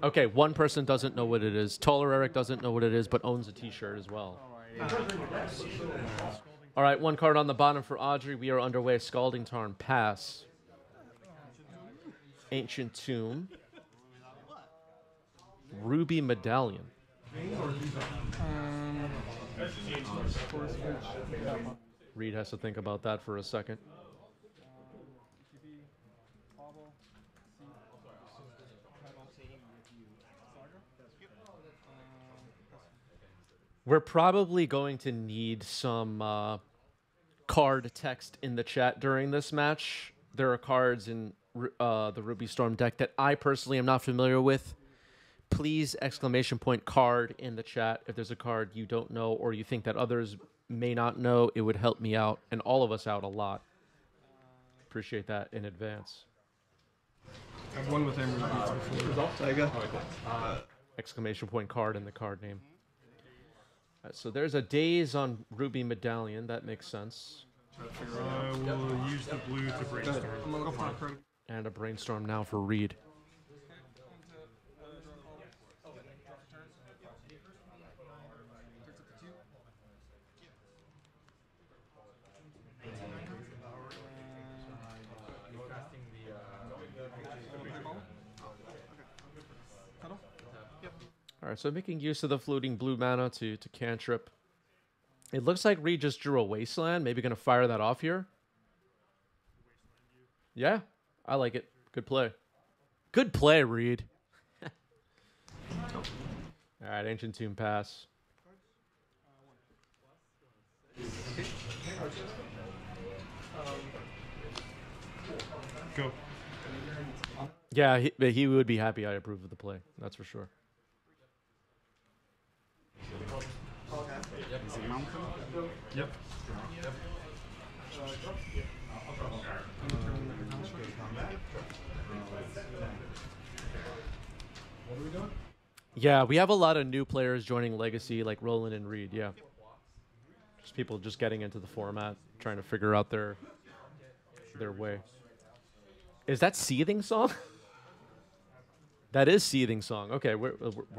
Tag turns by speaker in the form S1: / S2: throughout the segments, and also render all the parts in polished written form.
S1: Okay, one person doesn't know what it is. Taller Eric doesn't know what it is, but owns a T-shirt as well. All right, one card on the bottom for Audrey. We are underway. Scalding Tarn, pass. Ancient Tomb. Ruby Medallion. Reed has to think about that for a second. We're probably going to need some card text in the chat during this match. There are cards in the Ruby Storm deck that I personally am not familiar with. Please exclamation point card in the chat if there's a card you don't know or you think that others may not know. It would help me out and all of us out a lot. Appreciate that in advance.
S2: I've won with him before.
S1: Exclamation point card in the card name. So there's a Daze on Ruby Medallion. That makes sense.
S2: We'll use the blue to brainstorm.
S1: And a brainstorm now for Reed. All right, so making use of the floating blue mana to cantrip. It looks like Reed just drew a Wasteland. Maybe going to fire that off here. Yeah, I like it. Good play. Good play, Reed. All right, Ancient Tomb pass.
S2: Go.
S1: Yeah, he would be happy I approve of the play. That's for sure.
S2: Yep.
S1: Yeah, we have a lot of new players joining Legacy, like Roland and Reed. Yeah, just people just getting into the format, trying to figure out their way. Is that Seething Song? That is Seething Song. Okay, we're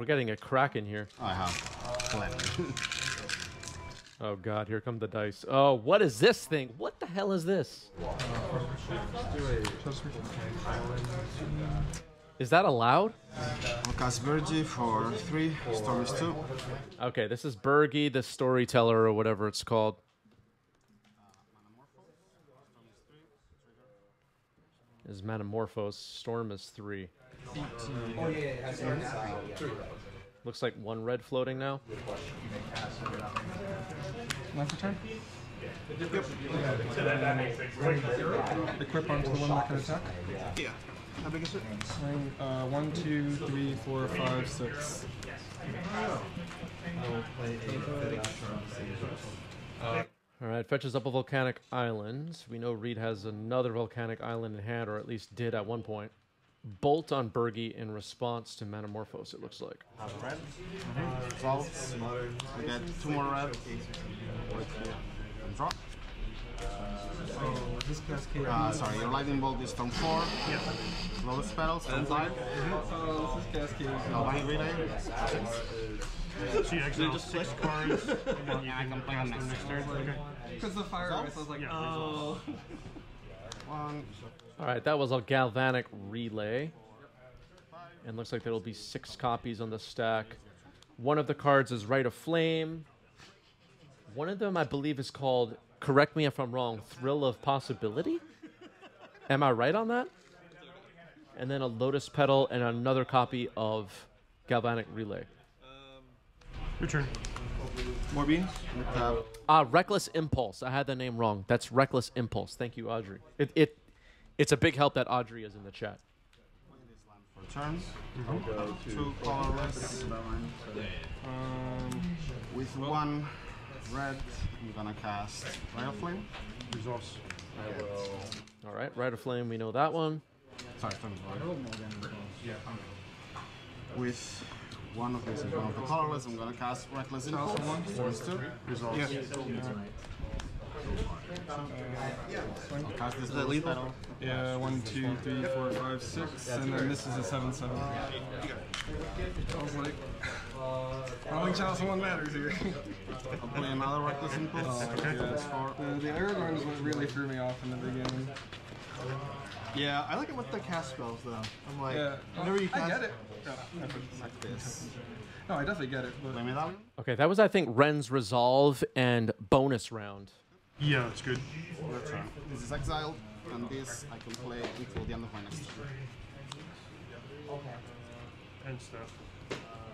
S1: getting a crack in here.
S3: I have plenty.
S1: Oh God, here come the dice. Oh, what is this thing? What the hell is this? Is that allowed?
S3: I'll cast Virgie for 3, Storms 2.
S1: Okay, this is Bergie, the storyteller, or whatever it's called. Is Manamorphose. Storm is 3. Looks like 1 red floating now.
S2: Last turn? Yep. Equip onto the one that can attack.
S3: Yeah. How big is it?
S2: 1, 2, 3, 4, 5, 6.
S1: All right, fetches up a volcanic island. We know Reed has another volcanic island in hand, or at least did at one point. Bolt on Bergie in response to Manamorphose, it looks like.
S3: Red. Results. We get 2 more red. And draw.
S2: This cascade.
S3: Sorry, your lightning bolt is turn 4.
S2: Yep.
S3: Lotus petals, turn 5.
S2: This is cascade.
S3: Galvanic relay.
S2: So you exile just 6 cards. And
S3: I can play on next turn.
S2: Because the fire ice, I was like, oh.
S3: 1.
S1: All right, that was a Galvanic relay. And looks like there will be 6 copies on the stack. One of the cards is Rite of Flame. One of them, I believe, is called, correct me if I'm wrong, Thrill of Possibility? Am I right on that? And then a Lotus Petal and another copy of Galvanic Relay.
S2: Return.
S3: More beans?
S1: Reckless Impulse. I had the name wrong. That's Reckless Impulse. Thank you, Audrey. It's a big help that Audrey is in the chat.
S3: For turns. 2 colorless. With 1 red, I'm gonna cast Rite of Flame.
S2: Resource.
S1: All right, Rite of Flame, we know that one.
S3: Sorry, with 1 of these is 1 of the colorless, I'm gonna cast Reckless Impulse. Turns 2.
S2: Resolve. Yeah.
S3: I'll cast this
S4: Is that
S3: little
S4: lethal?
S3: spell.
S5: Yeah, 1, 2, 3, 4, 5, 6, and then this is a 7/7. I was like, I don't think Chalice 1 matters here.
S3: I'll play another Reckless Impulse. Yes, for
S5: The Aragorn is what really threw me off in the beginning.
S4: Yeah, I like it with the cast spells though. I'm like,
S5: Yeah,
S4: whenever you
S5: I
S4: cast,
S5: get it.
S3: like this.
S5: No, I definitely get it. But
S3: Play Medallion.
S1: Okay, that was, I think, Ren's Resolve and bonus round.
S2: Yeah, that's good.
S3: That's right. This is exiled, and this I can play until the end of my next turn.
S2: And stuff.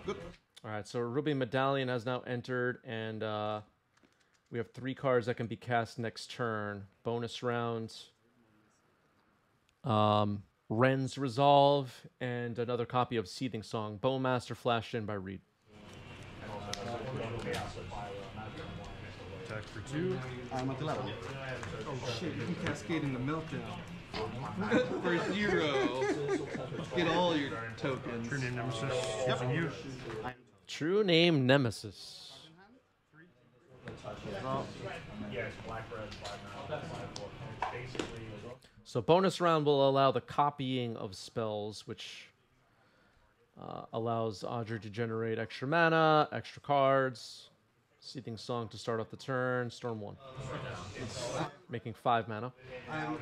S3: Good.
S1: All right, so Ruby Medallion has now entered, and we have 3 cards that can be cast next turn. Bonus round, Ren's Resolve, and another copy of Seething Song. Bowmaster flashed in by Reed.
S2: Attack for 2.
S3: I'm at 11.
S5: oh shit, you can cascade in the meltdown.
S4: for 0, get all your tokens.
S2: True name Nemesis. Using you.
S1: True name Nemesis. So bonus round will allow the copying of spells, which allows Audrey to generate extra mana, extra cards. Seething Song to start off the turn. Storm 1. Making 5 mana.
S3: I'll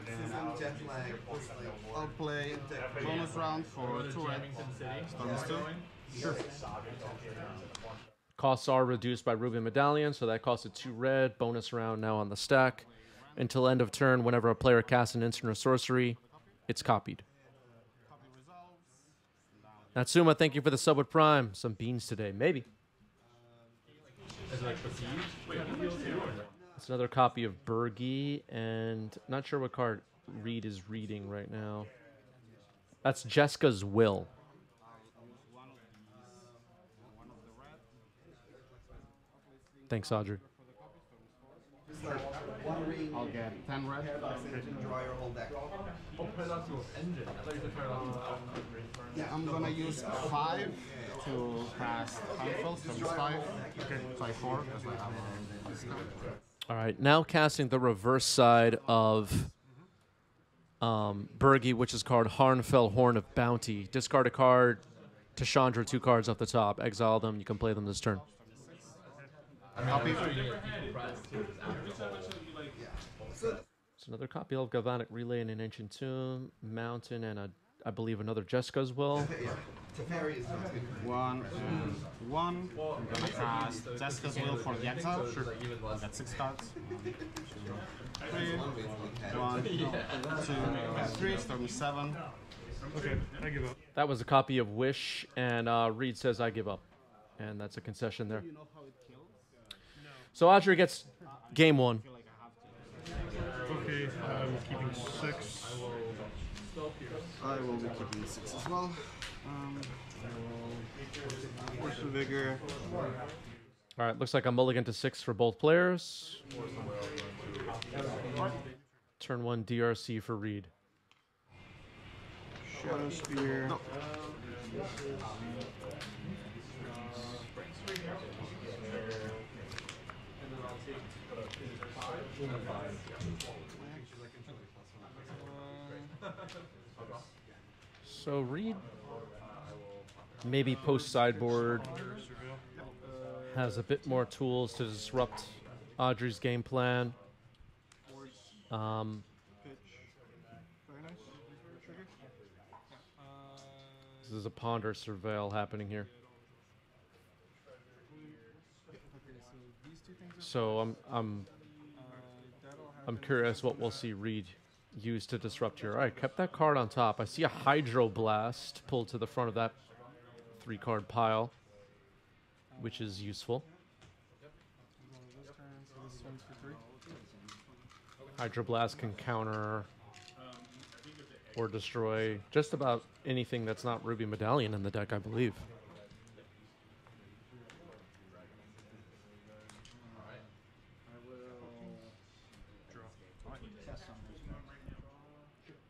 S3: play bonus round for 2 red. Storms 2. Sure.
S1: Costs are reduced by Ruby Medallion, so that costs it 2 red. Bonus round now on the stack. Until end of turn, whenever a player casts an instant or sorcery, it's copied.
S3: Copy resolves.
S1: Natsuma, thank you for the sub with Prime. Some beans today, maybe. It's another copy of Bergie, and not sure what card Reed is reading right now. That's Jeska's Will. Thanks, Audrey.
S3: I'll get 10 red. Yeah, I'm gonna use 5 to cast Handful, so it's 5. Play 4, because I have a discount.
S1: All right, now casting the reverse side of Bergie, which is called Harnfell Horn of Bounty. Discard a card to Chandra 2 cards off the top. Exile them. You can play them this turn.
S3: Copy.
S1: It's another copy of Galvanic Relay and an Ancient Tomb, Mountain, and I believe another Jeska's Will.
S3: 1 and 1. I'm gonna cast Jeska's Will for the exile. Sure. I'll get 6 cards. 3. 1, 2, 3. Storm 7.
S2: Okay, I give up.
S1: That was a copy of Wish, and Reed says I give up. And that's a concession there. So Audrey gets game 1.
S2: Okay, I'm keeping 6.
S3: I will be keeping 6 as well. Force of Vigor.
S1: All right, looks like a mulligan to 6 for both players. Turn 1 DRC for Reed.
S3: Shadow Spear. No.
S1: So Reed, maybe post sideboard, has a bit more tools to disrupt Audrey's game plan.
S5: Pitch. Very nice. Trigger.
S1: This is a Ponder Surveil happening here.
S5: Okay, so these 2 things are
S1: So I'm
S5: that'll happen.
S1: curious what we'll see Reed use to disrupt here. All right, kept that card on top. I see a Hydroblast pulled to the front of that 3-card pile, which is useful.
S5: One of this turn, so this one's for 3.
S1: Hydroblast can counter or destroy just about anything that's not Ruby Medallion in the deck, I believe.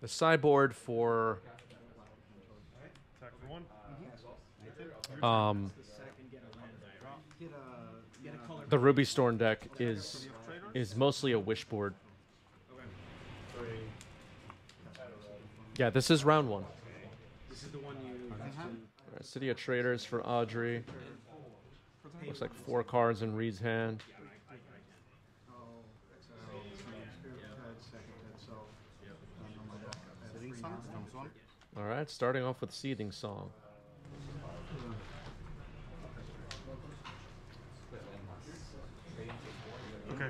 S1: The sideboard for
S2: Attack for 1.
S1: the Ruby Storm deck is is mostly a wish board. Yeah, this is round 1.
S6: This is the one you.
S1: Alright, City of Traders for Audrey. Looks like 4 cards in Reed's hand.
S3: Seeding Sun, Stones 1.
S1: Alright, starting off with Seething Song.
S2: Okay.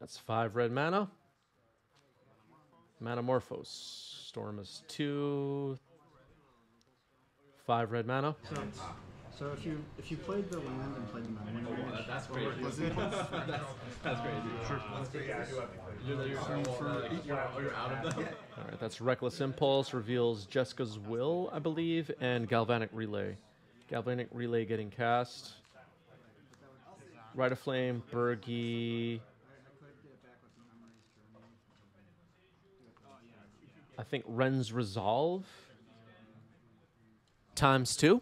S1: That's 5 red mana. Manamorphose. Storm is 2. 5 red mana.
S4: So if you played the land and played the mana,
S6: That's great. That's great. Sure. That's great. Yeah, I do have you're out of them.
S1: Alright, that's Reckless Impulse, reveals Jessica's Will, I believe, and Galvanic Relay. Galvanic Relay getting cast. Rite of Flame, Bergie. I think Ren's Resolve. ×2.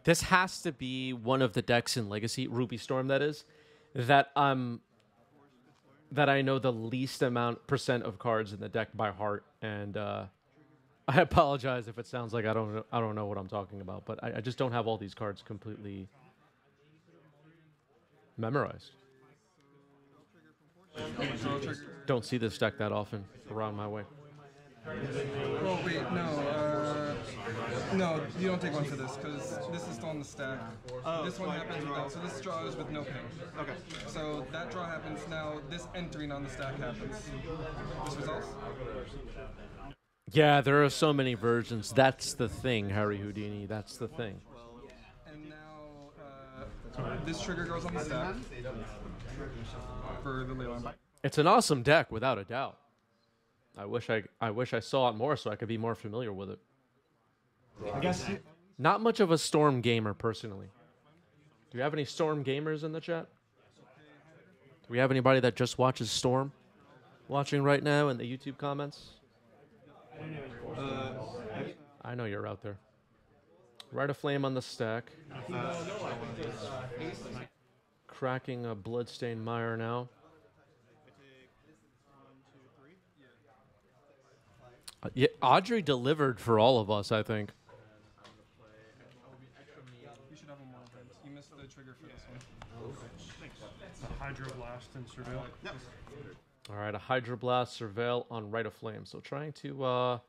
S1: This has to be one of the decks in Legacy, Ruby Storm that is, that I know the least % of cards in the deck by heart, and I apologize if it sounds like I don't know what I'm talking about, but I just don't have all these cards completely memorized. Don't see this deck that often around my way.
S5: Oh wait, no. No, you don't take one for this because this is still on the stack. This one happens without. So this draw is with no ping.
S3: Okay.
S5: So that draw happens now. This entering on the stack happens. This resolves.
S1: Yeah, there are so many versions. That's the thing, Harry Houdini. That's the thing.
S5: And now this trigger goes on the stack for the Leyline Bite.
S1: It's an awesome deck, without a doubt. I wish I saw it more so I could be more familiar with it.
S4: I guess
S1: Not much of a Storm gamer, personally. Do we have any Storm gamers in the chat? Do we have anybody that just watches Storm watching right now in the YouTube comments? I know you're out there. Rite of Flame on the stack. Cracking a Bloodstained Mire now. Yeah, Audrey delivered for all of us, I think.
S5: You should have one more event. You missed the trigger for this one.
S2: Hydroblast and Surveil.
S3: Yep.
S1: All right, a Hydroblast Surveil on Rite of Flame. So trying to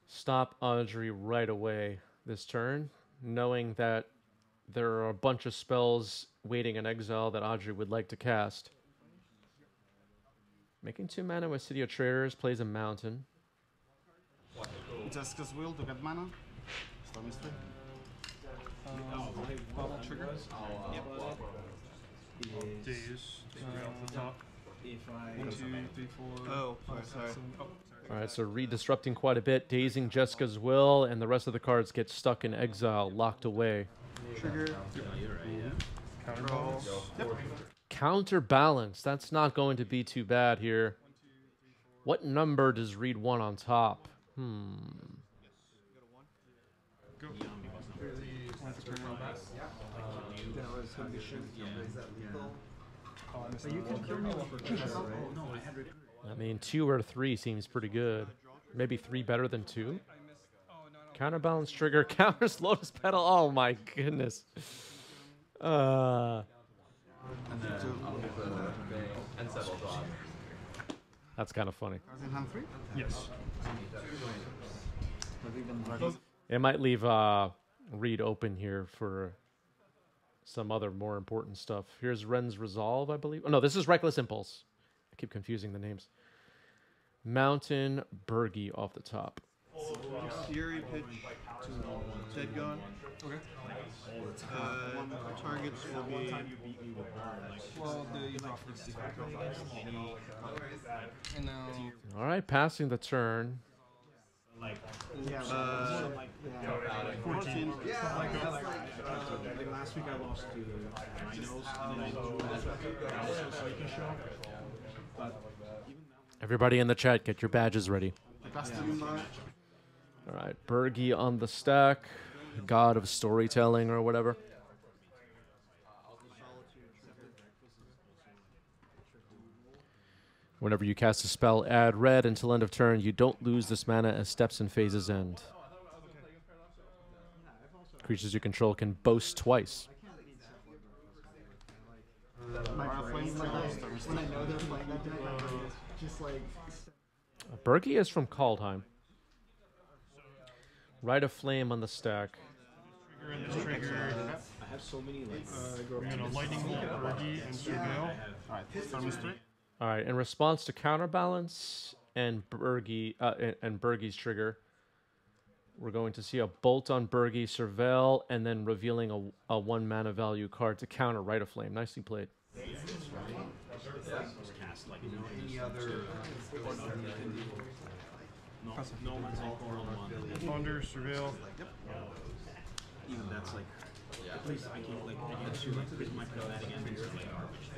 S1: stop Audrey right away this turn, knowing that there are a bunch of spells waiting in exile that Audrey would like to cast. Making 2 mana with City of Traders, plays a Mountain.
S3: Jessica's Will to get mana. Storm is 3.
S5: Bubble trigger.
S2: Days. Off the top.
S5: 1, 2, 3, 4.
S4: Oh,
S5: 5, 6,
S4: sorry.
S5: 7. Oh, sorry.
S1: All right, so redisrupting quite a bit, dazing Jessica's Will, and the rest of the cards get stuck in exile, locked away.
S4: trigger.
S2: Counterbalance.
S1: Counterbalance. That's not going to be too bad here. What number does Reed want on top?
S2: Go.
S4: But you can kill me with trigger, right?
S1: I mean, 2 or 3 seems pretty good. Maybe 3 better than 2? Counterbalance trigger, counters Lotus Petal. Oh my goodness. That's kind of funny.
S3: Cards in hand 3.
S2: Yes.
S1: It might leave Reed open here for some other more important stuff. Here's Ren's Resolve, I believe. Oh, no, this is Reckless Impulse. I keep confusing the names. Mountain Bergie off the top.
S4: Fury pitch to Dead Gone.
S5: Okay.
S4: Targets will be.
S5: Well, you draw first. And now.
S1: All right, passing the turn.
S3: 14.
S6: Like last week I lost to Rhinos, and then I drew Psychic Shock. But even
S1: Everybody in the chat, get your badges ready.
S3: All
S1: All right, Bergie on the stack, god of storytelling or whatever. Whenever you cast a spell, add red until end of turn. You don't lose this mana as steps and phases end. Creatures you control can boast twice. Bergie is from Kaldheim. Rite of Flame on the stack.
S2: I have so many like.
S3: We're gonna lightning bolt Bergie and Surveil. Alright, storm is 3.
S1: All right, in response to counterbalance and Bergie's trigger, we're going to see a bolt on Bergie, Surveil, and then revealing a 1 mana value card to counter Rite of Flame. Nicely played.
S2: Cast like any other. No one's like
S3: Thunder, Surveil.
S2: Yep. Even that's like. At least I can like I get 2 like with my pro that again and like garbage.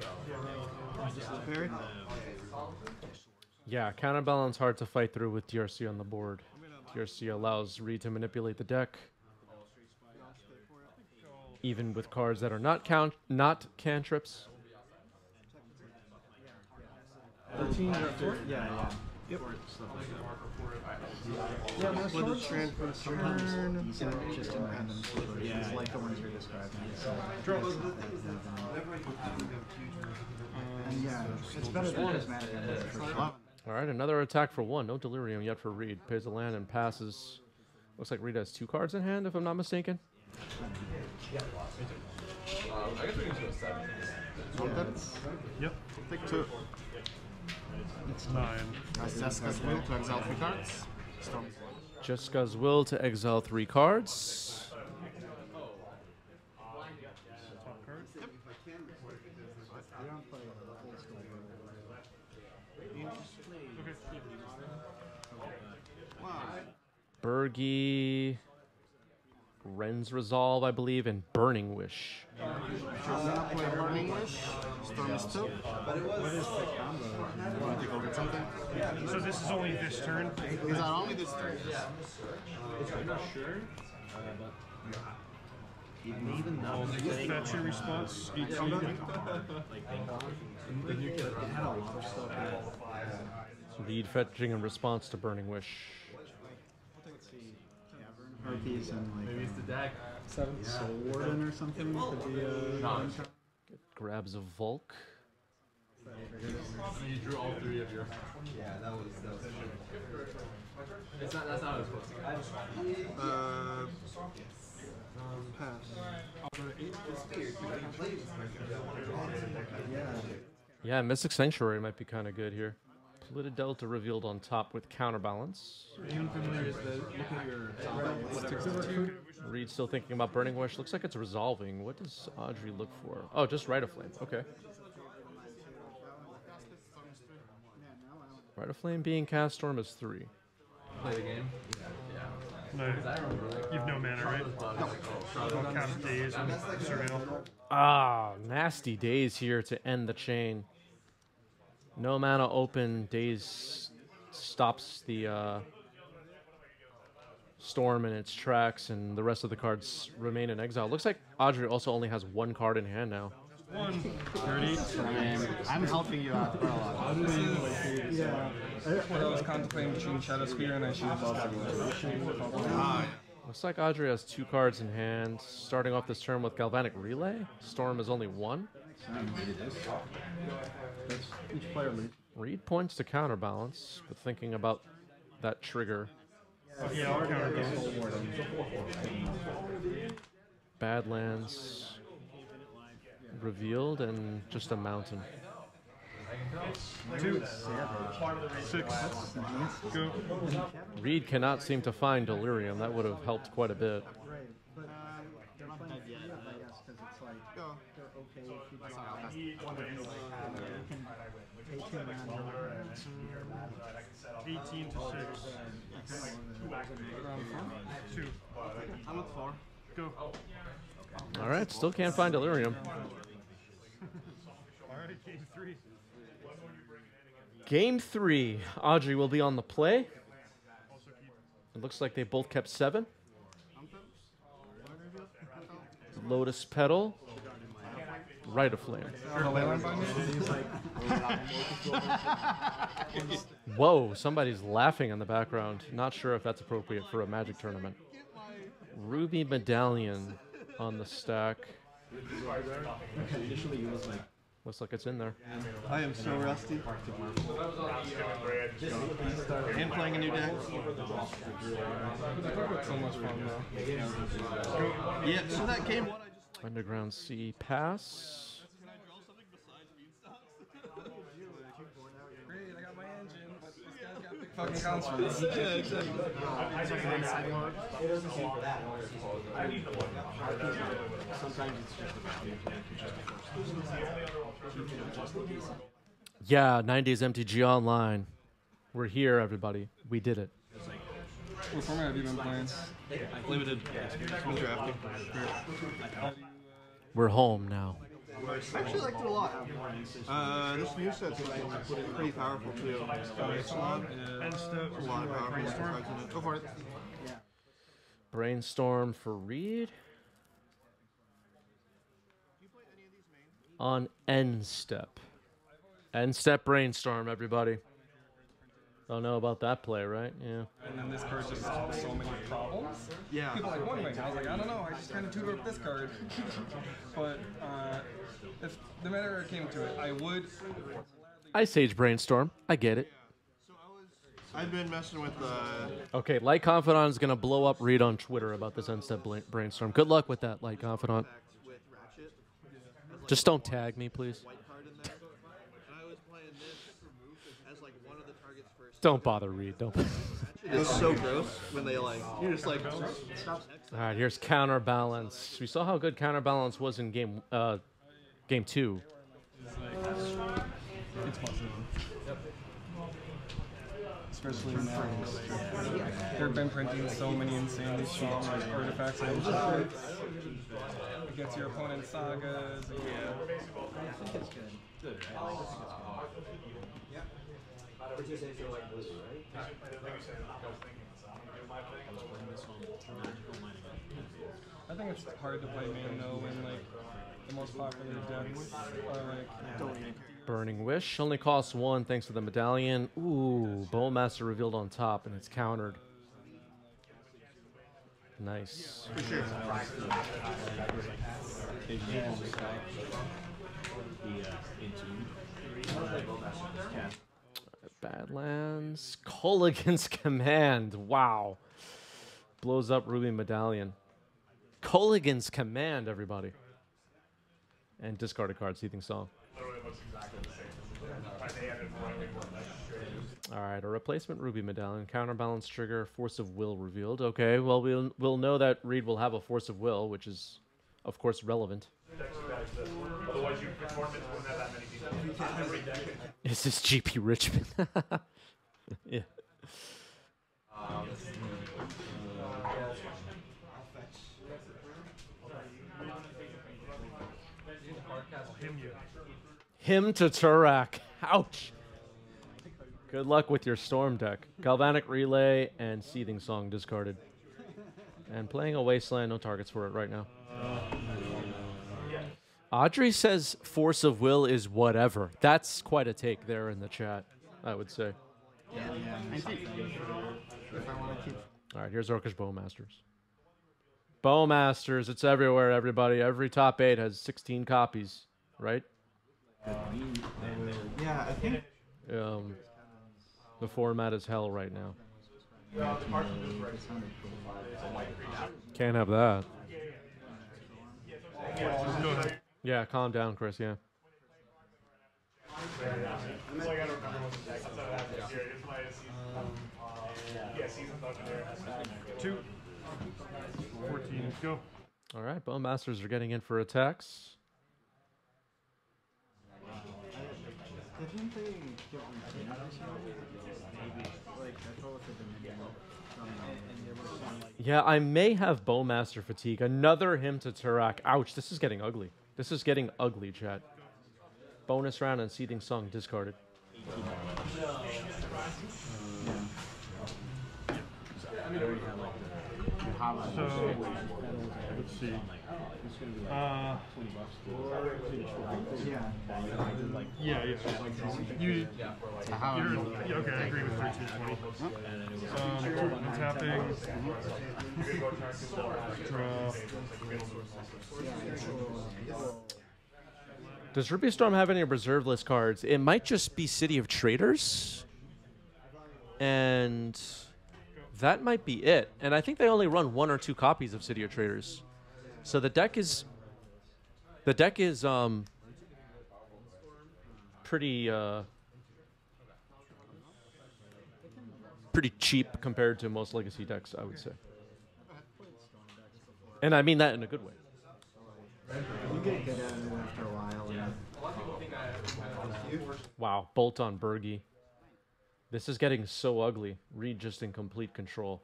S1: Yeah, counterbalance hard to fight through with DRC on the board. DRC allows Reed to manipulate the deck, even with cards that are not cantrips.
S4: 13 after. Yeah. Yep. Yeah, most cards transfer turn. Just in random situations, like the ones you're describing. So, and yeah, it's better than prismatic.
S1: All right, another attack for 1. No Delirium yet for Reed. Pays the land and passes. Looks like Reed has 2 cards in hand, if I'm not mistaken.
S3: Yep. Take 2. It's 9. Jessica's Will to exile 3 cards. Storm.
S1: Jessica's Will to exile 3 cards. Bergie, Ren's Resolve, I believe, and Burning Wish.
S3: Burning Wish. Storm is 2. What is the combo? You want to take over something?
S2: So this is only this turn?
S3: Is that only this turn?
S2: I'm not sure. Even though
S3: That's your response. 18.
S1: Reed fetching in response to Burning Wish.
S4: Harpies and like Seventh Warden or something could be
S1: Grabs a Volk.
S6: You drew all 3 of your. Yeah, that was. That's not how it was supposed to go.
S1: Yeah, Mystic Sanctuary might be kind of good here. Polluted Delta revealed on top with counterbalance. Reed still thinking about Burning Wish. Looks like it's resolving. What does Audrey look for? Oh, just Rite of Flame. Okay. Rite of Flame being cast, Storm is 3.
S6: Play the game.
S3: No. You've no mana, right? I'll cast Daze and Surveil.
S1: Ah, nasty Daze here to end the chain. No mana open. Daze stops the Storm in its tracks, and the rest of the cards remain in exile. Looks like Audrey also only has 1 card in hand now.
S3: 30. I'm helping you out.
S5: Yeah. I was contemplating between Shadow Spear and I should have
S1: Looks like Audrey has 2 cards in hand. Starting off this turn with Galvanic Relay. Storm is only 1.
S4: each player leads.
S1: Reed points to counterbalance, but thinking about that trigger.
S3: Yeah, I'll counterbalance.
S1: Badlands revealed and just a mountain.
S3: 2. 6. Go.
S1: Reed cannot seem to find Delirium. That would have helped quite a bit.
S4: But they're not dead yet, I guess, because it's like they're okay if you just you can
S3: 18 to 6. 2.
S4: I'm at 4.
S3: Go.
S1: All right, still can't find Delirium.
S3: Alright, game 3.
S1: Game 3. Audrey will be on the play. It looks like they both kept 7. Lotus Petal. Rite of Flame. Whoa, somebody's laughing in the background. Not sure if that's appropriate for a Magic tournament. Ruby Medallion on the stack. Looks like it's in there.
S6: I am so rusty. And playing a new deck.
S5: So much fun though.
S6: Yeah, so that came one
S1: Underground Sea pass.
S5: Great, I got my engine, but this guy's got big fucking constructs.
S6: Yeah, exactly.
S2: Sometimes it's just about
S1: Yeah, 9 days MTG Online. We're here, everybody. We did it.
S5: What format have you been playing?
S6: Limited. Been drafting.
S1: We're home now.
S6: I actually liked it a lot. This new set's pretty powerful too. It's a lot of powerful cards in it. Go for it.
S1: Brainstorm for Reed. On End Step. End Step Brainstorm, everybody. Don't know about that play, right? Yeah.
S5: And then this card just has so many problems.
S6: Yeah.
S5: People like one wing. I was like, I don't know. I just kind of tutored up this card. But if the matter came to it, I would.
S1: Ice Age Brainstorm. I get it.
S6: I've been messing with
S1: Okay, Light Confidant is going to blow up Reed on Twitter about this End Step Brainstorm. Good luck with that, Light Confidant.
S6: with Ratchet.
S1: Just don't tag me, please.
S6: White card in there. And I was playing this as like one of the target's first.
S1: Don't bother Reed. Don't.
S6: It's so gross when they like. You're just like.
S1: All right, here's Counterbalance. We saw how good Counterbalance was in game 2.
S5: It's possible. Especially now. They've been printing so many insanely strong like artifacts and shit. It gets your opponent sagas. I think it's hard to play main though when like the most popular decks are like
S1: Burning Wish only costs 1 thanks to the medallion. Ooh, Bowmaster revealed on top and it's countered. Nice. Badlands. Colligan's Command. Wow. Blows up Ruby Medallion. Colligan's Command, everybody. And discard a card, Seething Song. All right, a replacement Ruby Medallion, counterbalance trigger, Force of Will revealed. Okay, well, we'll know that Reed will have a Force of Will, which is, of course, relevant. Is this GP Richmond? Yeah. Him to Turak. Ouch. Good luck with your Storm deck. Galvanic Relay and Seething Song discarded. And playing a Wasteland, no targets for it right now. Audrey says Force of Will is whatever. That's quite a take there in the chat, I would say. All right, here's Orcish Bowmasters. Bowmasters, it's everywhere, everybody. Every top 8 has 16 copies, right?
S6: Yeah, I think.
S1: The format is hell right now. Can't have that. Yeah, calm down, Chris, yeah.
S3: Two. 14, go.
S1: All right, Bowmasters are getting in for attacks.
S4: Didn't they give them maybe? Like, I thought with the Dominion and there was some, like,
S1: Yeah, I may have Bowmaster fatigue. Another Him to Turak. Ouch, this is getting ugly. This is getting ugly, chat. Bonus round and Seething Song discarded.
S7: So, let's see. Yeah. You, yeah, okay, I agree with 1320. Tapping. Draw.
S1: Does Ruby Storm have any reserve list cards? It might just be City of Traders. And that might be it. And I think they only run 1 or 2 copies of City of Traders. So the deck is pretty pretty cheap compared to most Legacy decks, I would say. And I mean that in a good way.
S4: You get good at it after a while. Yeah.
S1: Wow, Bolt on Bergie. This is getting so ugly. Reed just in complete control.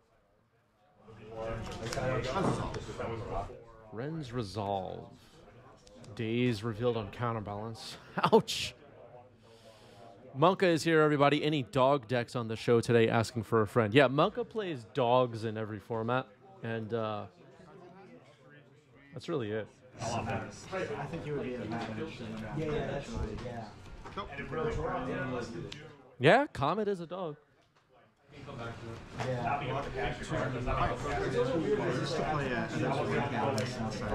S1: Ren's Resolve. Days revealed on Counterbalance. Ouch. Monka is here, everybody. Any dog decks on the show today asking for a friend? Yeah, Monka plays dogs in every format. And that's really it.
S4: I think you would be a bad addition.
S1: Yeah, Comet is a dog.
S6: Just to play an extra weekend inside.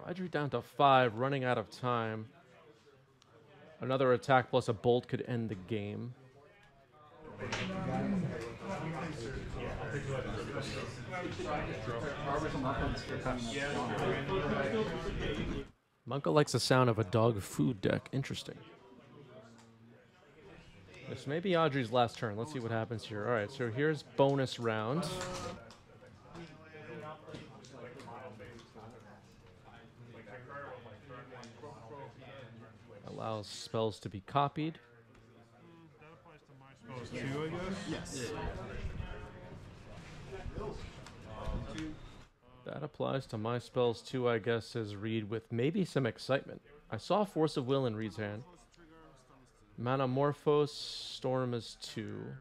S1: I drew down to 5, running out of time. Another attack plus a bolt could end the game. Monka likes the sound of a dog food deck. Interesting. This may be Audrey's last turn. Let's see what happens here. All right, so here's bonus round. Allows spells to be copied.
S7: Too, I guess?
S6: Yes.
S1: That applies to my spells too, I guess, says Reed, with maybe some excitement. I saw Force of Will in Reed's hand. Manamorphose, Storm is 2.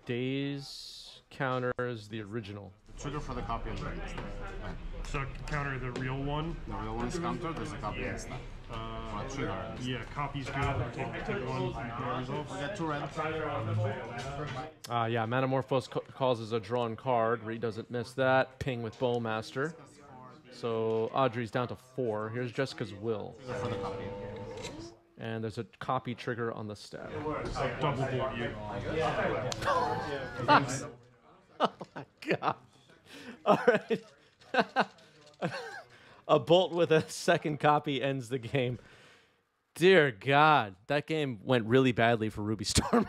S1: Daze counters the original.
S3: Trigger for the copy of the
S7: So counter the real one.
S3: The real one's countered, there's a copy instead. For a trigger.
S7: Yeah, copy's good. Take one. Resolve.
S3: I got 2 red.
S1: Yeah, Manamorphose causes a drawn card. Reed doesn't miss that. Ping with Bowmaster. So Audrey's down to 4. Here's Jessica's Will.
S3: For the copy.
S1: And there's a copy trigger on the stab.
S7: Double board you.
S1: Oh my god. All right. A bolt with a second copy ends the game. Dear God, that game went really badly for Ruby Storm.